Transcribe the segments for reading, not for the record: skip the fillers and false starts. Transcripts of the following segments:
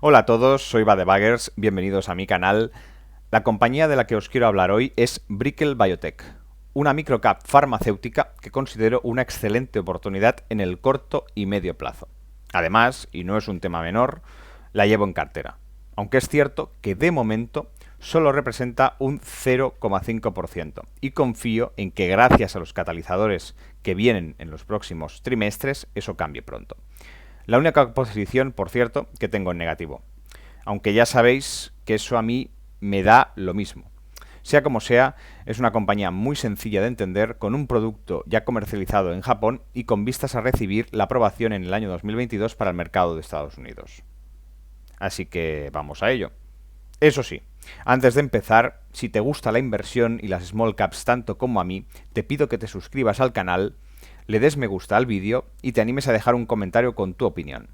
Hola a todos, soy Badebaggers, bienvenidos a mi canal. La compañía de la que os quiero hablar hoy es Brickell Biotech, una microcap farmacéutica que considero una excelente oportunidad en el corto y medio plazo. Además, y no es un tema menor, la llevo en cartera, aunque es cierto que de momento solo representa un 0,5% y confío en que gracias a los catalizadores que vienen en los próximos trimestres eso cambie pronto. La única posición, por cierto, que tengo en negativo. Aunque ya sabéis que eso a mí me da lo mismo. Sea como sea, es una compañía muy sencilla de entender, con un producto ya comercializado en Japón y con vistas a recibir la aprobación en el año 2022 para el mercado de Estados Unidos. Así que vamos a ello. Eso sí, antes de empezar, si te gusta la inversión y las small caps tanto como a mí, te pido que te suscribas al canal, le des me gusta al vídeo y te animes a dejar un comentario con tu opinión.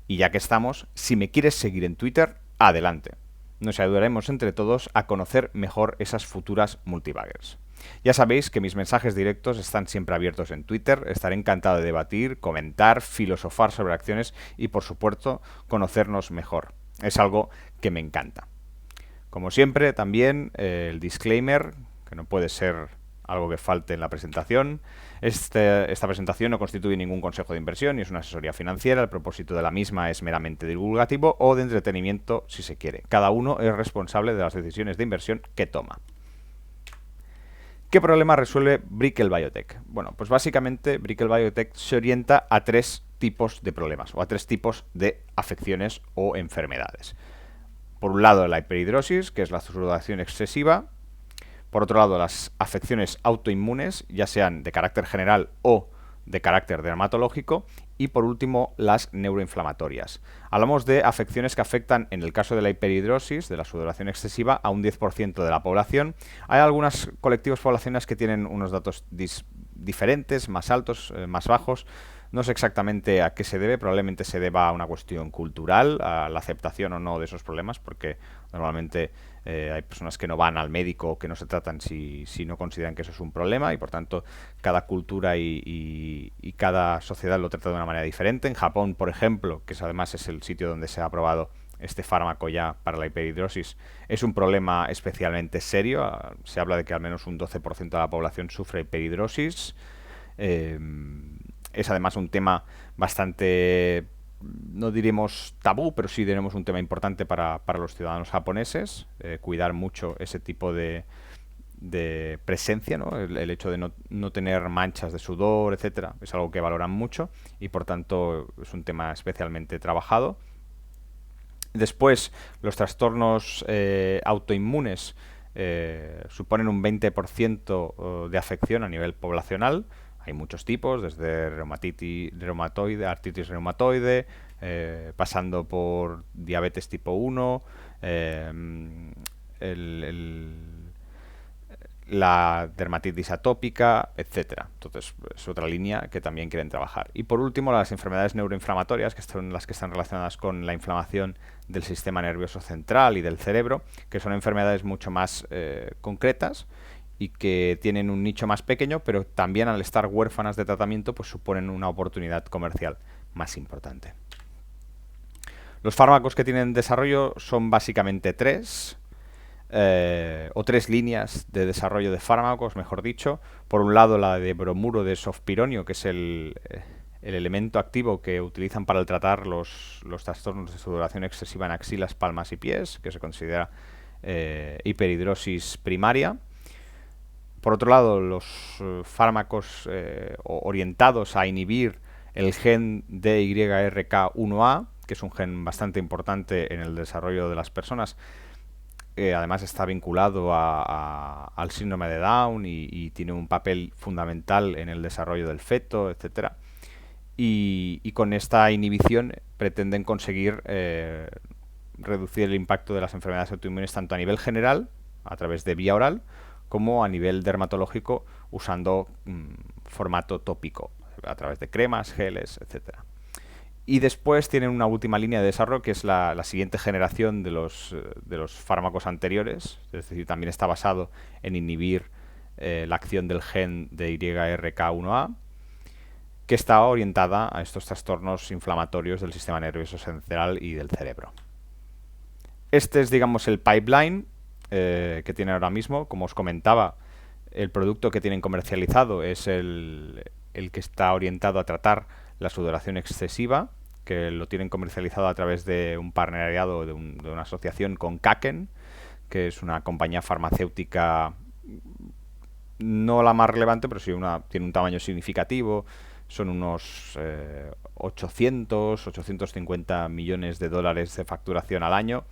Y ya que estamos, si me quieres seguir en Twitter, adelante. Nos ayudaremos entre todos a conocer mejor esas futuras multibaggers. Ya sabéis que mis mensajes directos están siempre abiertos en Twitter, estaré encantado de debatir, comentar, filosofar sobre acciones y por supuesto conocernos mejor. Es algo que me encanta. Como siempre, también el disclaimer, que no puede ser algo que falte en la presentación. Esta presentación no constituye ningún consejo de inversión ni es una asesoría financiera. El propósito de la misma es meramente divulgativo o de entretenimiento, si se quiere. Cada uno es responsable de las decisiones de inversión que toma. ¿Qué problema resuelve Brickell Biotech? Bueno, pues básicamente Brickell Biotech se orienta a tres tipos de problemas o a tres tipos de afecciones o enfermedades. Por un lado, la hiperhidrosis, que es la sudoración excesiva. Por otro lado, las afecciones autoinmunes, ya sean de carácter general o de carácter dermatológico. Y por último, las neuroinflamatorias. Hablamos de afecciones que afectan, en el caso de la hiperhidrosis, de la sudoración excesiva, a un 10% de la población. Hay algunos colectivos poblacionales que tienen unos datos diferentes, más altos, más bajos. No sé exactamente a qué se debe, probablemente se deba a una cuestión cultural, a la aceptación o no de esos problemas, porque normalmente hay personas que no van al médico o que no se tratan si no consideran que eso es un problema y por tanto cada cultura y cada sociedad lo trata de una manera diferente. En Japón, por ejemplo, que además es el sitio donde se ha aprobado este fármaco ya para la hiperhidrosis, es un problema especialmente serio. Se habla de que al menos un 12% de la población sufre hiperhidrosis. Es además un tema bastante, no diremos tabú, pero sí diremos un tema importante para los ciudadanos japoneses, cuidar mucho ese tipo de presencia, ¿no? El hecho de no tener manchas de sudor, etcétera, es algo que valoran mucho y por tanto es un tema especialmente trabajado. Después, los trastornos autoinmunes suponen un 20% de afección a nivel poblacional. Hay muchos tipos, desde reumatoide, artritis reumatoide, pasando por diabetes tipo 1, eh, el, la dermatitis atópica, etcétera. Entonces, es otra línea que también quieren trabajar. Y por último, las enfermedades neuroinflamatorias, que son las que están relacionadas con la inflamación del sistema nervioso central y del cerebro, que son enfermedades mucho más concretas y que tienen un nicho más pequeño, pero también al estar huérfanas de tratamiento, pues suponen una oportunidad comercial más importante. Los fármacos que tienen desarrollo son básicamente tres, o tres líneas de desarrollo de fármacos, mejor dicho. Por un lado, la de bromuro de sofpironio, que es el elemento activo que utilizan para tratar los trastornos de sudoración excesiva en axilas, palmas y pies, que se considera hiperhidrosis primaria. Por otro lado, los fármacos orientados a inhibir el gen DYRK1A, que es un gen bastante importante en el desarrollo de las personas. Además está vinculado al síndrome de Down y tiene un papel fundamental en el desarrollo del feto, etcétera. Y con esta inhibición pretenden conseguir reducir el impacto de las enfermedades autoinmunes tanto a nivel general, a través de vía oral, como a nivel dermatológico usando formato tópico, a través de cremas, geles, etcétera. Y después tienen una última línea de desarrollo que es la siguiente generación de los fármacos anteriores, es decir, también está basado en inhibir la acción del gen de YRK1A, que está orientada a estos trastornos inflamatorios del sistema nervioso central y del cerebro. Este es, digamos, el pipeline que tienen ahora mismo. Como os comentaba, el producto que tienen comercializado es el que está orientado a tratar la sudoración excesiva, que lo tienen comercializado a través de un partenariado, de una asociación con Kaken, que es una compañía farmacéutica no la más relevante, pero sí tiene un tamaño significativo. Son unos 850 millones de dólares de facturación al año.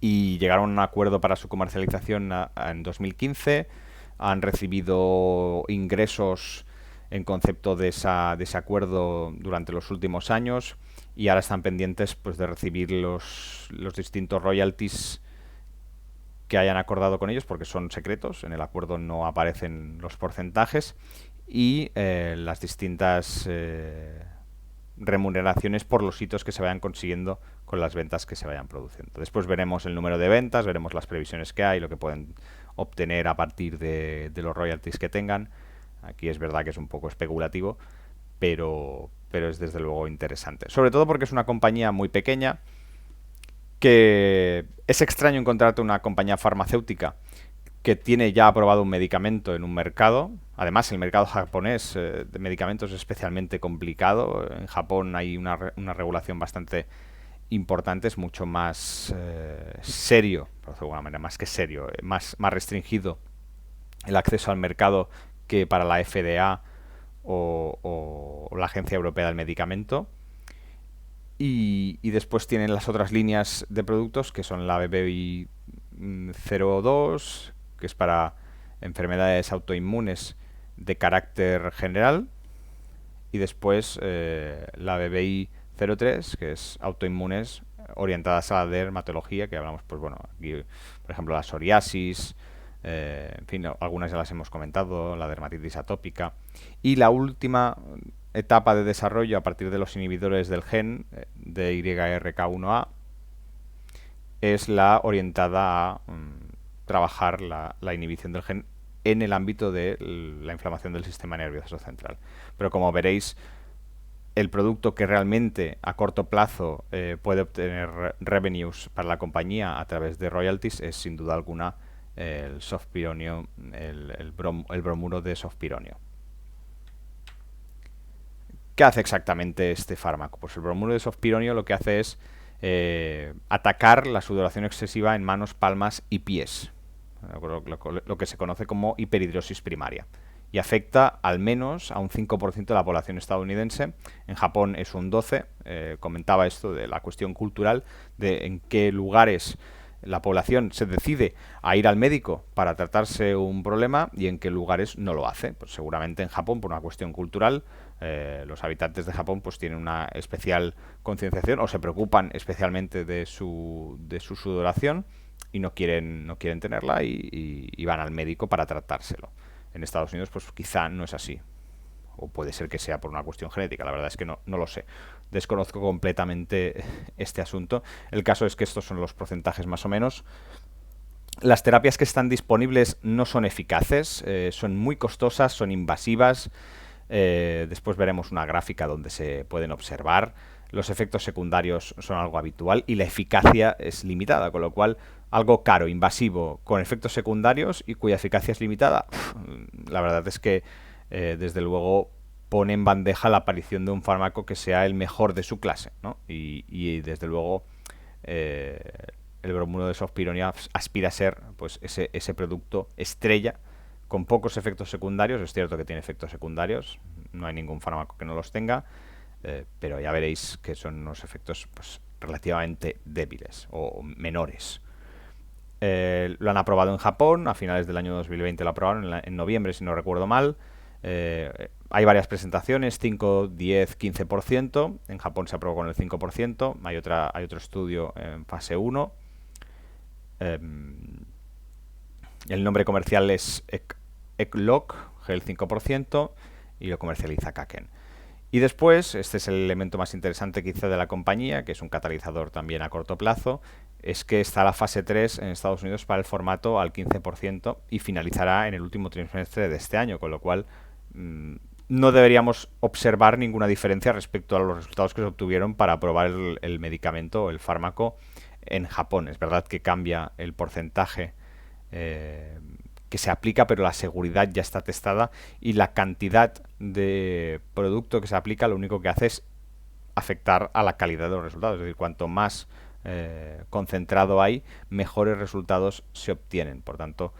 Y llegaron a un acuerdo para su comercialización en 2015. Han recibido ingresos en concepto de ese acuerdo durante los últimos años y ahora están pendientes, pues, de recibir los distintos royalties que hayan acordado con ellos, porque son secretos, en el acuerdo no aparecen los porcentajes, y las distintas remuneraciones por los hitos que se vayan consiguiendo con las ventas que se vayan produciendo. Después veremos el número de ventas, veremos las previsiones que hay, lo que pueden obtener a partir de los royalties que tengan. Aquí es verdad que es un poco especulativo, pero es desde luego interesante. Sobre todo porque es una compañía muy pequeña, que es extraño encontrarte una compañía farmacéutica que tiene ya aprobado un medicamento en un mercado. Además, el mercado japonés de medicamentos es especialmente complicado. En Japón hay una regulación bastante importante, es mucho más serio, por decirlo de alguna manera, más que serio, más restringido el acceso al mercado que para la FDA o la Agencia Europea del Medicamento. Y después tienen las otras líneas de productos, que son la BBI 02, que es para enfermedades autoinmunes de carácter general, y después la BBI 03, que es autoinmunes orientadas a la dermatología, que hablamos, pues bueno, aquí, por ejemplo, la psoriasis, en fin, algunas ya las hemos comentado, la dermatitis atópica. Y la última etapa de desarrollo a partir de los inhibidores del gen de YRK1A es la orientada a trabajar la inhibición del gen en el ámbito de la inflamación del sistema nervioso central. Pero como veréis, el producto que realmente a corto plazo puede obtener revenues para la compañía a través de royalties es sin duda alguna el sofpironio, el bromuro de sofpironio. ¿Qué hace exactamente este fármaco? Pues el bromuro de sofpironio lo que hace es atacar la sudoración excesiva en manos, palmas y pies, lo que se conoce como hiperhidrosis primaria, y afecta al menos a un 5% de la población estadounidense. En Japón es un 12%. Comentaba esto de la cuestión cultural, de en qué lugares la población se decide a ir al médico para tratarse un problema y en qué lugares no lo hace. Pues seguramente en Japón, por una cuestión cultural, los habitantes de Japón pues tienen una especial concienciación o se preocupan especialmente de su sudoración y no quieren tenerla y van al médico para tratárselo. En Estados Unidos pues quizá no es así, o puede ser que sea por una cuestión genética, la verdad es que no lo sé. Desconozco completamente este asunto. El caso es que estos son los porcentajes más o menos. Las terapias que están disponibles no son eficaces, son muy costosas, son invasivas. Después veremos una gráfica donde se pueden observar. Los efectos secundarios son algo habitual y la eficacia es limitada, con lo cual algo caro, invasivo, con efectos secundarios y cuya eficacia es limitada, la verdad es que desde luego pone en bandeja la aparición de un fármaco que sea el mejor de su clase, ¿no? Y desde luego el bromuro de sofpironio aspira a ser pues ese producto estrella con pocos efectos secundarios. Es cierto que tiene efectos secundarios, no hay ningún fármaco que no los tenga, pero ya veréis que son unos efectos pues relativamente débiles o menores. Lo han aprobado en Japón, a finales del año 2020 lo aprobaron, en noviembre si no recuerdo mal. Hay varias presentaciones, 5, 10, 15%. En Japón se aprobó con el 5%. Hay otro estudio en fase 1. El nombre comercial es Ecloc, gel 5%, y lo comercializa Kaken. Y después, este es el elemento más interesante quizá de la compañía, que es un catalizador también a corto plazo, es que está la fase 3 en Estados Unidos para el formato al 15% y finalizará en el último trimestre de este año, con lo cual no deberíamos observar ninguna diferencia respecto a los resultados que se obtuvieron para aprobar el medicamento o el fármaco en Japón. Es verdad que cambia el porcentaje que se aplica, pero la seguridad ya está testada y la cantidad de producto que se aplica lo único que hace es afectar a la calidad de los resultados. Es decir, cuanto más concentrado hay, mejores resultados se obtienen. Por tanto,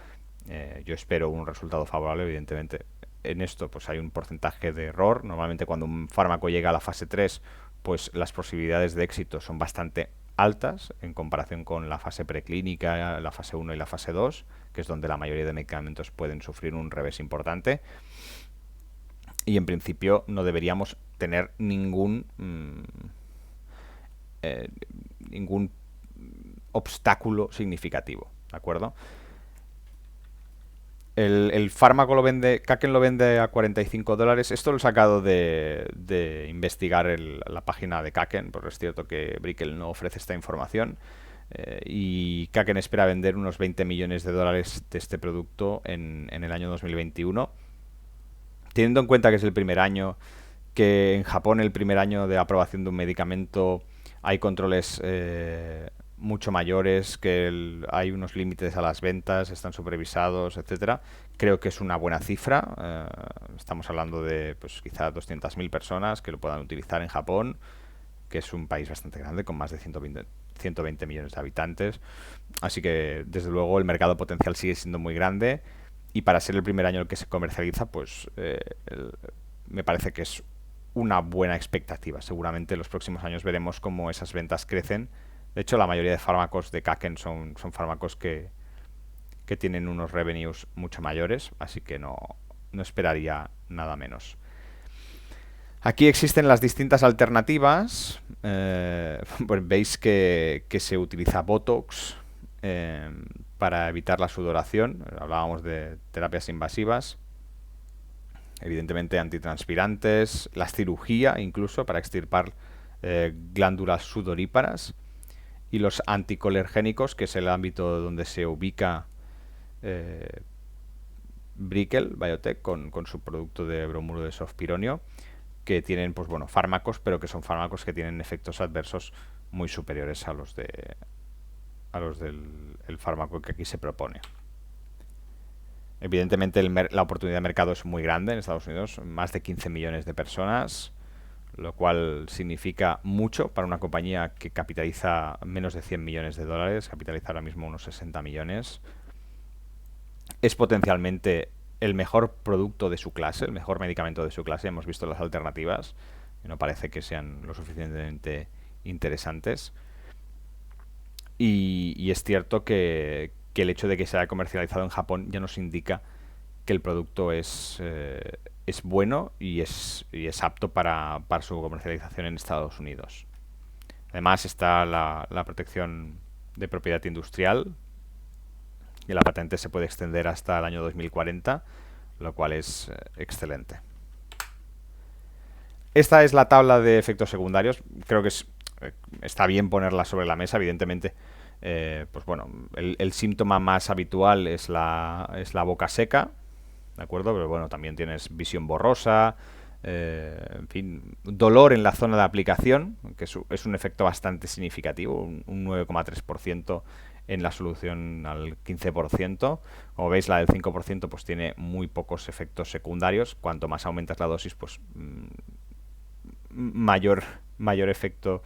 yo espero un resultado favorable, evidentemente. En esto pues hay un porcentaje de error. Normalmente cuando un fármaco llega a la fase 3, pues las posibilidades de éxito son bastante altas en comparación con la fase preclínica, la fase 1 y la fase 2, que es donde la mayoría de medicamentos pueden sufrir un revés importante. Y en principio no deberíamos tener ningún obstáculo significativo, ¿de acuerdo? El fármaco Kaken lo vende a $45. Esto lo he sacado de investigar la página de Kaken, porque es cierto que Brickell no ofrece esta información. Y Kaken espera vender unos $20 millones de este producto en el año 2021. Teniendo en cuenta que es el primer año, que en Japón el primer año de aprobación de un medicamento hay controles mucho mayores, que hay unos límites a las ventas, están supervisados, etcétera. Creo que es una buena cifra. Estamos hablando de pues quizá 200.000 personas que lo puedan utilizar en Japón, que es un país bastante grande con más de 120 millones de habitantes. Así que desde luego el mercado potencial sigue siendo muy grande y para ser el primer año en el que se comercializa, pues me parece que es una buena expectativa. Seguramente en los próximos años veremos cómo esas ventas crecen. De hecho, la mayoría de fármacos de Kaken son fármacos que tienen unos revenues mucho mayores, así que no esperaría nada menos. Aquí existen las distintas alternativas. Pues veis que se utiliza Botox para evitar la sudoración. Hablábamos de terapias invasivas. Evidentemente antitranspirantes, la cirugía incluso para extirpar glándulas sudoríparas y los anticolergénicos, que es el ámbito donde se ubica Brickell Biotech con su producto de bromuro de sofpironio, que tienen pues bueno fármacos, pero que son fármacos que tienen efectos adversos muy superiores a los del fármaco que aquí se propone. Evidentemente la oportunidad de mercado es muy grande en Estados Unidos, más de 15 millones de personas, lo cual significa mucho para una compañía que capitaliza menos de 100 millones de dólares, capitaliza ahora mismo unos 60 millones. Es potencialmente el mejor producto de su clase, el mejor medicamento de su clase. Hemos visto las alternativas y no parece que sean lo suficientemente interesantes. Y es cierto que el hecho de que se haya comercializado en Japón ya nos indica que el producto es bueno y es apto para su comercialización en Estados Unidos. Además está la protección de propiedad industrial, y la patente se puede extender hasta el año 2040, lo cual es excelente. Esta es la tabla de efectos secundarios. Creo que está bien ponerla sobre la mesa, evidentemente. Pues bueno, el síntoma más habitual es la boca seca, ¿de acuerdo? Pero bueno, también tienes visión borrosa, en fin, dolor en la zona de aplicación, que es un efecto bastante significativo, un 9,3% en la solución al 15%. Como veis, la del 5% pues tiene muy pocos efectos secundarios. Cuanto más aumentas la dosis, pues mayor efecto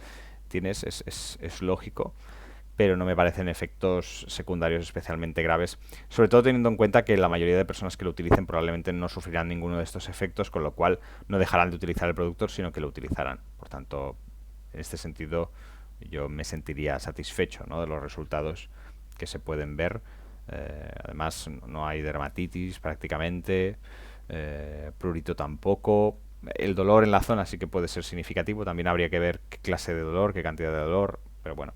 tienes, es lógico, pero no me parecen efectos secundarios especialmente graves, sobre todo teniendo en cuenta que la mayoría de personas que lo utilicen probablemente no sufrirán ninguno de estos efectos, con lo cual no dejarán de utilizar el producto, sino que lo utilizarán. Por tanto, en este sentido, yo me sentiría satisfecho, ¿no?, de los resultados que se pueden ver. Además, no hay dermatitis prácticamente, prurito tampoco. El dolor en la zona sí que puede ser significativo. También habría que ver qué clase de dolor, qué cantidad de dolor, pero bueno,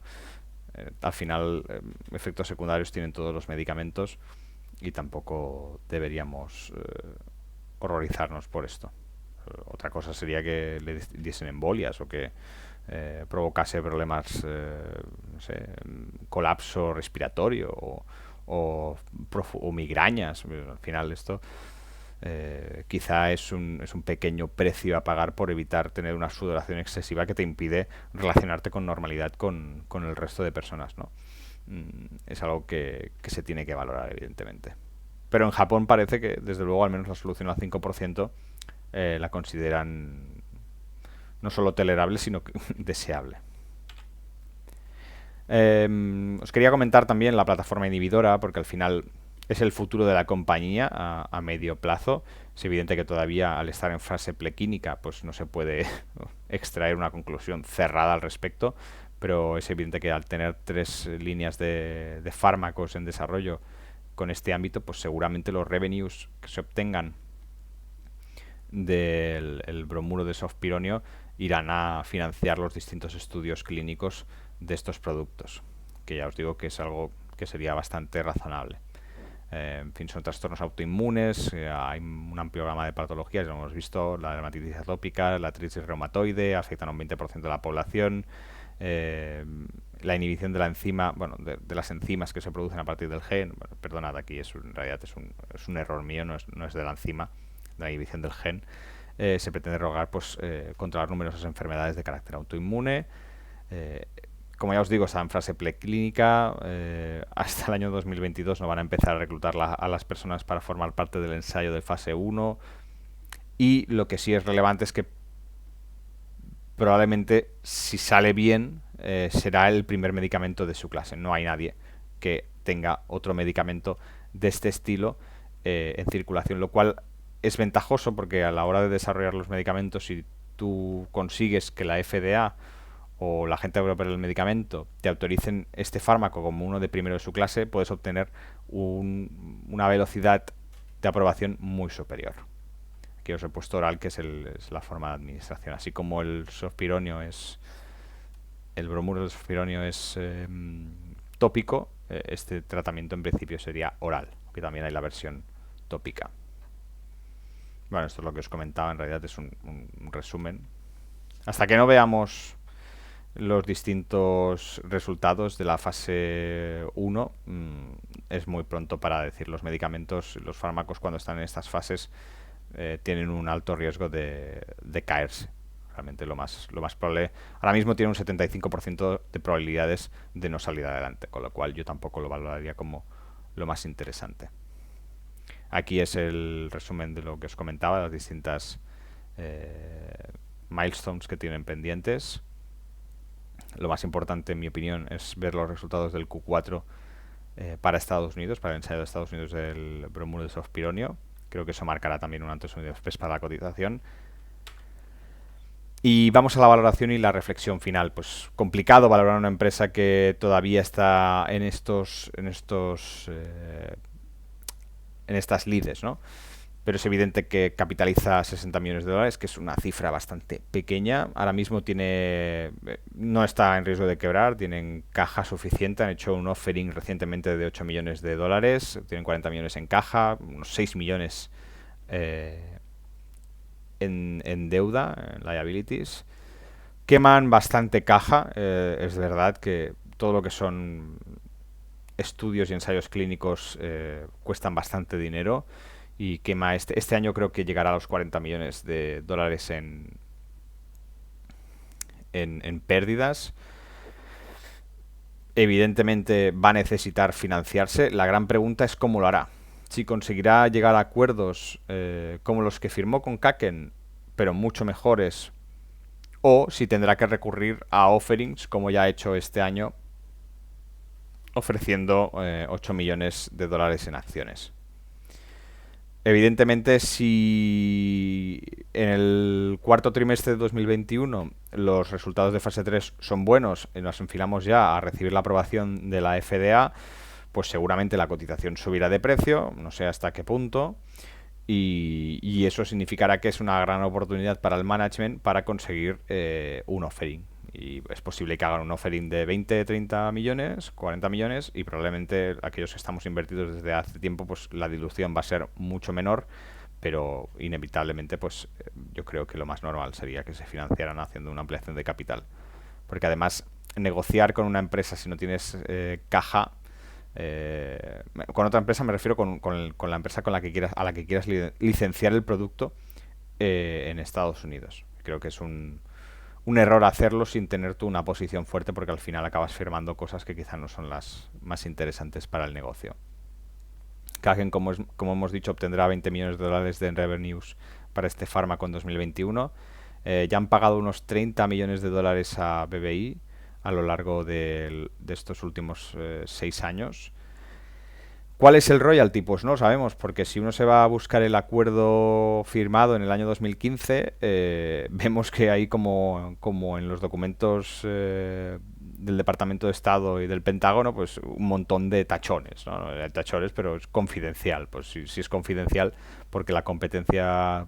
al final efectos secundarios tienen todos los medicamentos y tampoco deberíamos horrorizarnos por esto. Otra cosa sería que le diesen embolias o que provocase problemas, no sé, colapso respiratorio o migrañas. Al final esto quizá es un pequeño precio a pagar por evitar tener una sudoración excesiva que te impide relacionarte con normalidad con el resto de personas, ¿no? Es algo que se tiene que valorar, evidentemente. Pero en Japón parece que, desde luego, al menos la solución al 5% la consideran no solo tolerable, sino que deseable. Os quería comentar también la plataforma inhibidora, porque al final es el futuro de la compañía a medio plazo. Es evidente que todavía, al estar en fase preclínica, pues no se puede extraer una conclusión cerrada al respecto, pero es evidente que al tener 3 líneas de fármacos en desarrollo con este ámbito, pues seguramente los revenues que se obtengan del el bromuro de sofpironio irán a financiar los distintos estudios clínicos de estos productos, que ya os digo que es algo que sería bastante razonable. En fin, son trastornos autoinmunes, hay un amplio gama de patologías, ya lo hemos visto, la dermatitis atópica, la artritis reumatoide, afectan a un 20% de la población, la inhibición de la enzima, bueno, de las enzimas que se producen a partir del gen, bueno, perdonad, aquí en realidad es un error mío, no es de la enzima, de la inhibición del gen, se pretende rogar pues, controlar numerosas enfermedades de carácter autoinmune. Como ya os digo, está en fase preclínica. Hasta el año 2022 no van a empezar a reclutar a las personas para formar parte del ensayo de fase 1. Y lo que sí es relevante es que probablemente, si sale bien, será el primer medicamento de su clase. No hay nadie que tenga otro medicamento de este estilo en circulación, lo cual es ventajoso porque a la hora de desarrollar los medicamentos, si tú consigues que la FDA o la Agencia Europea del Medicamento te autoricen este fármaco como uno de primero de su clase, puedes obtener una velocidad de aprobación muy superior. Aquí os he puesto oral, que es la forma de administración. Así como el bromuro de sofpironio es tópico, este tratamiento en principio sería oral, que también hay la versión tópica. Bueno, esto es lo que os comentaba, en realidad es un resumen. Hasta que no veamos los distintos resultados de la fase 1, es muy pronto para decir. Los medicamentos, los fármacos, cuando están en estas fases, tienen un alto riesgo de caerse. Realmente lo más probable, ahora mismo tiene un 75% de probabilidades de no salir adelante, con lo cual yo tampoco lo valoraría como lo más interesante. Aquí es el resumen de lo que os comentaba, las distintas milestones que tienen pendientes. Lo más importante, en mi opinión, es ver los resultados del Q4 para Estados Unidos, para el ensayo de Estados Unidos del bromuro de sofpironio. Creo que eso marcará también un antes y un después para la cotización. Y vamos a la valoración y la reflexión final. Pues complicado valorar una empresa que todavía está en estas lides, ¿no? Pero es evidente que capitaliza 60 millones de dólares, que es una cifra bastante pequeña. Ahora mismo no está en riesgo de quebrar, tienen caja suficiente, han hecho un offering recientemente de 8 millones de dólares, tienen 40 millones en caja, unos 6 millones en deuda, en liabilities. Queman bastante caja, es verdad que todo lo que son estudios y ensayos clínicos cuestan bastante dinero. Y quema este año creo que llegará a los 40 millones de dólares en pérdidas. Evidentemente va a necesitar financiarse. La gran pregunta es cómo lo hará. Si conseguirá llegar a acuerdos como los que firmó con Kaken, pero mucho mejores, o si tendrá que recurrir a offerings, como ya ha hecho este año, ofreciendo 8 millones de dólares en acciones. Evidentemente, si en el cuarto trimestre de 2021 los resultados de fase 3 son buenos y nos enfilamos ya a recibir la aprobación de la FDA, pues seguramente la cotización subirá de precio, no sé hasta qué punto, y eso significará que es una gran oportunidad para el management para conseguir un offering. Y es posible que hagan un offering de 20, 30 millones, 40 millones, y probablemente aquellos que estamos invertidos desde hace tiempo, pues la dilución va a ser mucho menor, pero inevitablemente pues yo creo que lo más normal sería que se financiaran haciendo una ampliación de capital. Porque además negociar con una empresa si no tienes caja Con otra empresa me refiero con la empresa con la que quieras, a la que quieras licenciar el producto en Estados Unidos. Creo que es un error hacerlo sin tener tú una posición fuerte, porque al final acabas firmando cosas que quizá no son las más interesantes para el negocio. Kagen, como hemos dicho, obtendrá 20 millones de dólares de revenues para este fármaco en 2021. Ya han pagado unos 30 millones de dólares a BBI a lo largo de estos últimos 6 años. ¿Cuál es el royalty? Pues no lo sabemos, porque si uno se va a buscar el acuerdo firmado en el año 2015, vemos que hay como en los documentos del Departamento de Estado y del Pentágono, pues un montón de tachones, ¿no? Tachones, pero es confidencial. Pues si es confidencial, porque la competencia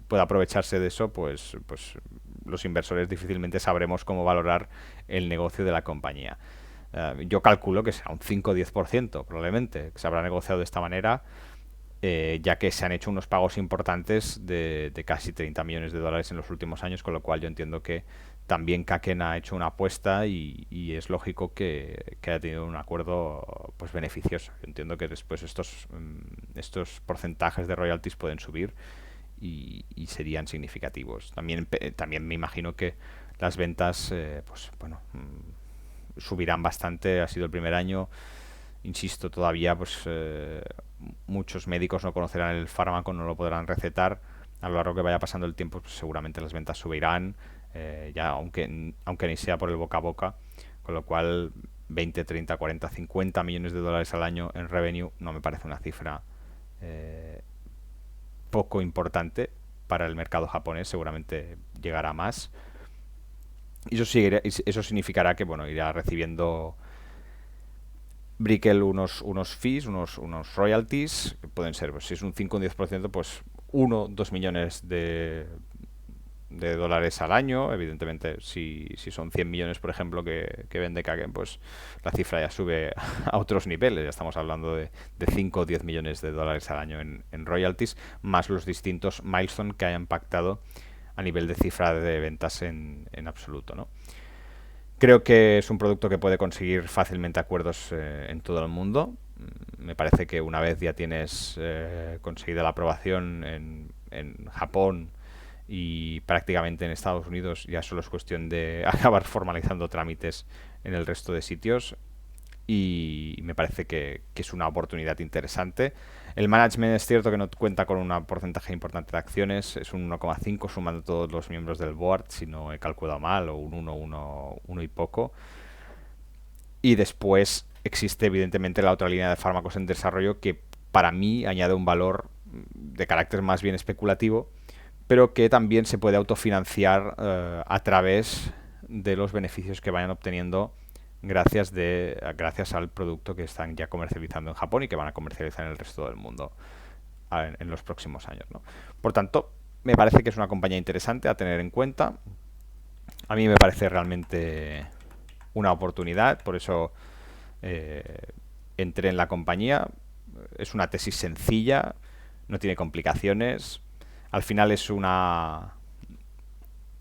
puede aprovecharse de eso, pues los inversores difícilmente sabremos cómo valorar el negocio de la compañía. Yo calculo que será un 5 o 10% probablemente, que se habrá negociado de esta manera, ya que se han hecho unos pagos importantes de casi 30 millones de dólares en los últimos años, con lo cual yo entiendo que también Kaken ha hecho una apuesta y es lógico que haya tenido un acuerdo pues beneficioso. Yo entiendo que después estos porcentajes de royalties pueden subir y serían significativos. También me imagino que las ventas, pues bueno, subirán bastante. Ha sido el primer año, insisto, todavía pues muchos médicos no conocerán el fármaco, no lo podrán recetar. A lo largo que vaya pasando el tiempo, pues seguramente las ventas subirán, ya aunque ni sea por el boca a boca, con lo cual 20, 30, 40, 50 millones de dólares al año en revenue no me parece una cifra eh, poco importante para el mercado japonés. Seguramente llegará a más, y eso significará que bueno, irá recibiendo Brickell unos fees, unos royalties, que pueden ser, pues, si es un 5 o un 10%, pues 1 o 2 millones de dólares al año. Evidentemente, si son 100 millones, por ejemplo, que vende Kagen, pues la cifra ya sube a otros niveles. Ya estamos hablando de 5 o 10 millones de dólares al año en royalties, más los distintos milestones que hayan pactado a nivel de cifra de ventas en absoluto, ¿no? Creo que es un producto que puede conseguir fácilmente acuerdos en todo el mundo. Me parece que una vez ya tienes conseguida la aprobación en Japón y prácticamente en Estados Unidos, ya solo es cuestión de acabar formalizando trámites en el resto de sitios, y me parece que es una oportunidad interesante. El management es cierto que no cuenta con un porcentaje importante de acciones, es un 1,5 sumando todos los miembros del board, si no he calculado mal, o un 1 y poco. Y después existe evidentemente la otra línea de fármacos en desarrollo, que para mí añade un valor de carácter más bien especulativo, pero que también se puede autofinanciar a través de los beneficios que vayan obteniendo gracias al producto que están ya comercializando en Japón y que van a comercializar en el resto del mundo en los próximos años, ¿no? Por tanto, me parece que es una compañía interesante a tener en cuenta. A mí me parece realmente una oportunidad, por eso entré en la compañía. Es una tesis sencilla, no tiene complicaciones. Al final es una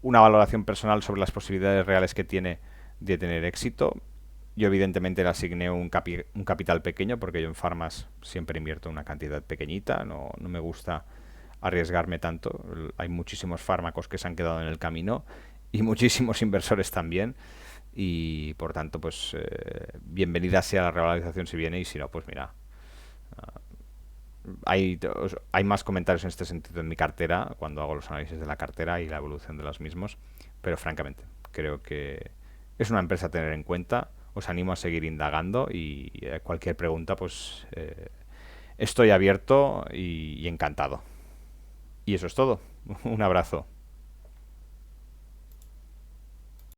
valoración personal sobre las posibilidades reales que tiene de tener éxito. Yo evidentemente le asigné un capital pequeño, porque yo en farmas siempre invierto una cantidad pequeñita, no me gusta arriesgarme tanto. Hay muchísimos fármacos que se han quedado en el camino y muchísimos inversores también, y por tanto pues bienvenida sea la revalorización si viene, y si no, pues mira, hay más comentarios en este sentido en mi cartera cuando hago los análisis de la cartera y la evolución de los mismos, pero francamente creo que es una empresa a tener en cuenta. Os animo a seguir indagando, y cualquier pregunta pues estoy abierto y encantado. Y eso es todo. Un abrazo.